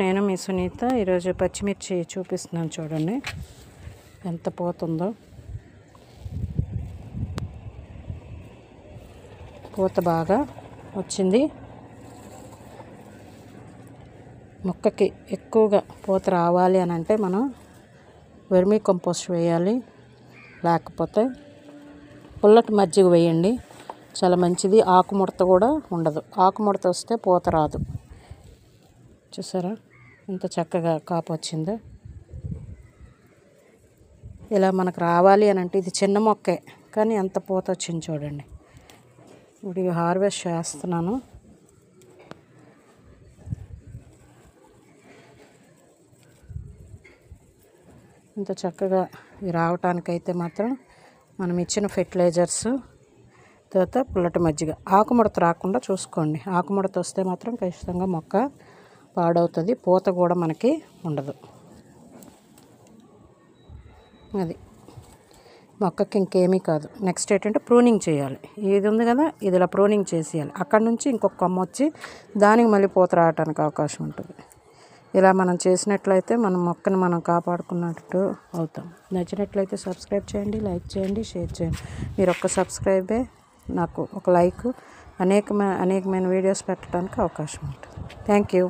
నేను మీ సునీత. ఈరోజు పచ్చిమిర్చి చూపిస్తున్నాను, చూడండి ఎంత పోతుందో. పూత బాగా వచ్చింది. మొక్కకి ఎక్కువగా పూత రావాలి అని అంటే మనం వెర్మీ కంపోస్ట్ వేయాలి, లేకపోతే పుల్లటి మజ్జిగ వేయండి, చాలా మంచిది. ఆకుముడత కూడా ఉండదు. ఆకుముడత వస్తే పూత రాదు. చూసారా ఎంత చక్కగా కాపు వచ్చిందో. ఇలా మనకు రావాలి అని అంటే ఇది చిన్న మొక్కే, కానీ ఎంత పూత వచ్చింది చూడండి. ఇప్పుడు హార్వెస్ట్ చేస్తున్నాను. ఇంత చక్కగా రావటానికైతే మాత్రం మనం ఇచ్చిన ఫెర్టిలైజర్స్, తర్వాత పుల్లటి మజ్జిగ. ఆకుముడత రాకుండా చూసుకోండి. ఆకుముడత వస్తే మాత్రం ఖచ్చితంగా మొక్క పాడవుతుంది, పూత కూడా మనకి ఉండదు. అది మొక్కకి ఇంకేమీ కాదు. నెక్స్ట్ ఏంటంటే ప్రూనింగ్ చేయాలి. ఇది ఉంది కదా, ఇది ఇలా ప్రూనింగ్ చేసేయాలి. అక్కడ నుంచి ఇంకొక కొమ్మ వచ్చి దానికి మళ్ళీ పూత రావడానికి అవకాశం ఉంటుంది. ఇలా మనం చేసినట్లయితే మన మొక్కను మనం కాపాడుకున్నట్టు అవుతాం. నచ్చినట్లయితే సబ్స్క్రైబ్ చేయండి, లైక్ చేయండి, షేర్ చేయండి. మీరు ఒక్క సబ్స్క్రైబే నాకు ఒక లైక్ అనేకమైన వీడియోస్ పెట్టడానికి అవకాశం ఉంటుంది. Thank you.